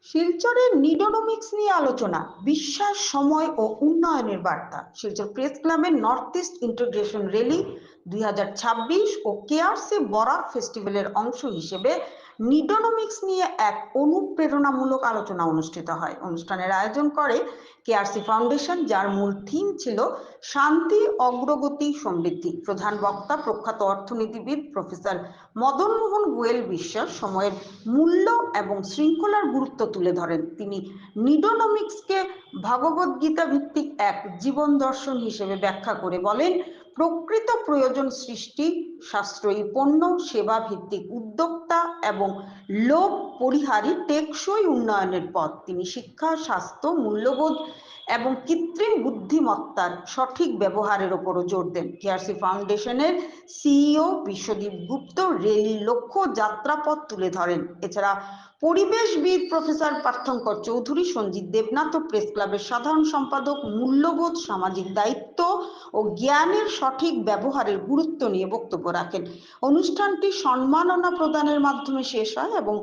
শিলচরের নিডোনোমিক্স নিয়ে আলোচনা, বিশ্বাস, সময় ও উন্নয়নের বার্তা। শিলচর প্রেস ক্লাবের নর্থ ইস্ট ইন্টিগ্রেশন র্যালি 2026 ও কেআরসি বরাক ফেস্টিভ্যালের অংশ হিসেবে নিডোনোমিক্স নিয়ে এক অনুপ্রেরণামূলক আলোচনা অনুষ্ঠিত হয়। অনুষ্ঠানের আয়োজন করে কেআরসি ফাউন্ডেশন, যার মূল থিম ছিল শান্তি, অগ্রগতি, সমৃদ্ধি। প্রধান বক্তা প্রখ্যাত অর্থনীতিবিদ প্রফেসর মদন মোহন গোয়েল বিশ্বাস সময়ের মূল্য এবং শৃঙ্খলার গুরুত্ব তুলে ধরেন। তিনি নিডোনোমিক্সকে ভগবদ্গীতা ভিত্তিক এক জীবন দর্শন হিসেবে ব্যাখ্যা করে বলেন, প্রকৃত প্রয়োজন সৃষ্টি, সাশ্রয়ী পণ্য, সেবা ভিত্তিক উদ্যোক্তা এবং লোভ পরিহারী টেকসই উন্নয়নের পথ। তিনি শিক্ষা, স্বাস্থ্য, মূল্যবোধ এবং কৃত্রিম বুদ্ধিমত্তার সঠিক ব্যবহারের উপরও জোর দেন। কেআরসি ফাউন্ডেশনের সিইও বিশ্বদীপ গুপ্ত রেলির লক্ষ্য, যাত্রাপথ তুলে ধরেন। এছাড়া পরিবেশবিদ প্রফেসর পার্থঙ্কর চৌধুরী, সঞ্জিত দেবনাথ ও প্রেস ক্লাবের সাধারণ সম্পাদক মূল্যবোধ, সামাজিক দায়িত্ব ও জ্ঞানের সঠিক ব্যবহারের গুরুত্ব নিয়ে বক্তব্য রাখেন। অনুষ্ঠানটি সম্মাননা প্রদানের মাধ্যমে শেষ হয় এবং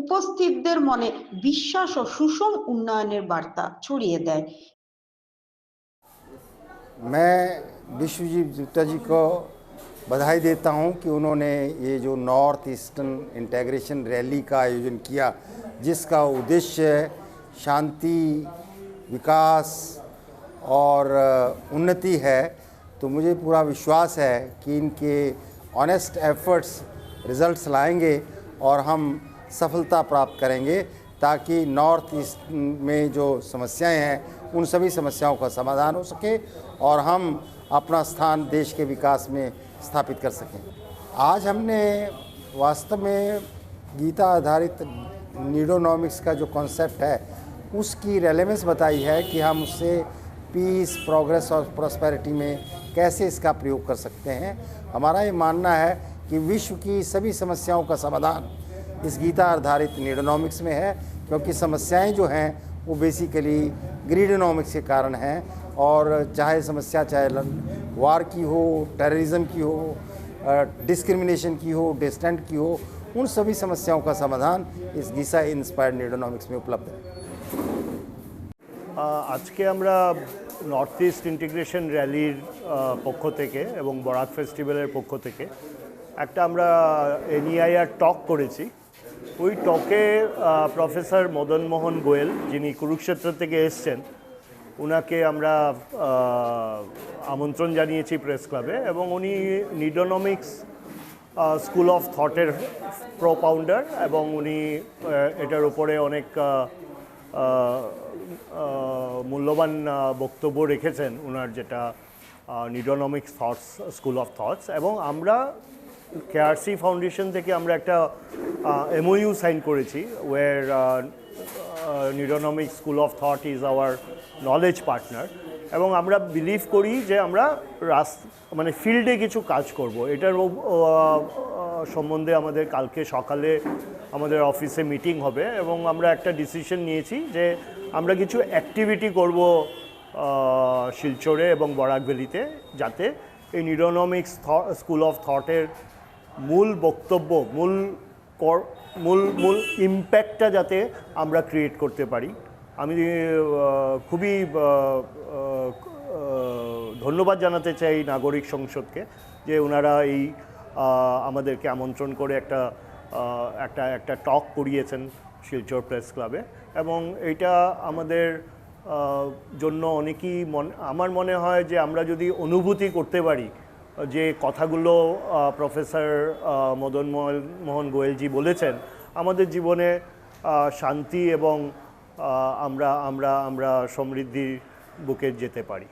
উপস্থিতদের মনে বিশ্বাস ও সুষম উন্নয়নের বার্তা ছড়িয়ে দেয়। मैं विश्वजीत गुप्ता जी को बधाई देता हूं कि उन्होंने ये जो नॉर्थ ईस्टर्न इंटीग्रेशन रैली का आयोजन किया, जिसका उद्देश्य शांति, विकास और उन्नति है। तो मुझे पूरा विश्वास है कि इनके ऑनेस्ट एफर्ट्स रिजल्ट्स लाएंगे और हम सफलता प्राप्त करेंगे, ताकि नॉर्थ ईस्ट में जो समस्याएं हैं उन सभी समस्याओं का समाधान हो सके और हम अपना स्थान देश के विकास में स्थापित कर सकें। आज हमने वास्तव में गीता आधारित निडोनॉमिक्स का जो कॉन्सेप्ट है उसकी रेलेवेंस बताई है कि हम उससे पीस, प्रोग्रेस और प्रॉस्पेरिटी में कैसे इसका प्रयोग कर सकते हैं। हमारा ये मानना है कि विश्व की सभी समस्याओं का समाधान इस गीता आधारित निडोनॉमिक्स में है, क्योंकि समस्याएं जो हैं वो बेसिकली ग्रीडोनॉमिक्स के कारण हैं। और चाहे समस्या चाहे वार की हो, टेररिज्म की हो, डिस्क्रिमिनेशन की हो, डिस्टेंट की हो, उन सभी समस्याओं का समाधान इस गीता इंस्पायर्ड निडोनॉमिक्स में उपलब्ध है। आज के আমরা নর্থ ইস্ট ইন্টিগ্রেশন র্যালির পক্ষ থেকে এবং বরাক ফেস্টিভ্যালের পক্ষ থেকে একটা আমরা এনইআইআর টক করেছি। ওই টকে প্রফেসর মদন মোহন গোয়েল, যিনি কুরুক্ষেত্র থেকে এসছেন, ওনাকে আমরা আমন্ত্রণ জানিয়েছি প্রেস ক্লাবে, এবং উনি নিডোনমিক্স স্কুল অফ থটের প্রোপাউন্ডার, এবং উনি এটার উপরে অনেক মূল্যবান বক্তব্য রেখেছেন ওনার, যেটা Needonomics thoughts, school of thoughts. এবং আমরা কেআরসি ফাউন্ডেশন থেকে আমরা একটা এমওইউ সাইন করেছি, our Needonomics school of thought is our knowledge partner. এবং আমরা বিলিভ করি যে আমরা মানে ফিল্ডে কিছু কাজ করব। এটার সম্বন্ধে আমাদের কালকে সকালে আমাদের অফিসে মিটিং হবে, এবং আমরা একটা ডিসিশন নিয়েছি যে আমরা কিছু অ্যাক্টিভিটি করব শিলচরে এবং বরাক ভ্যালিতে, যাতে এই নিডোনমিক্স স্কুল অফ থটের মূল বক্তব্য, মূল ইম্প্যাক্টটা যাতে আমরা ক্রিয়েট করতে পারি। আমি খুবই ধন্যবাদ জানাতে চাই নাগরিক সংসদকে, যে ওনারা এই আমাদেরকে আমন্ত্রণ করে একটা টক করিয়েছেন শিলচর প্রেস ক্লাবে। এবং এটা আমাদের জন্য অনেকই আমার মনে হয় যে আমরা যদি অনুভূতি করতে পারি যে কথাগুলো প্রফেসর মদন মোহন গোয়েলজি বলেছেন, আমাদের জীবনে শান্তি এবং আমরা সমৃদ্ধির বুকে যেতে পারি।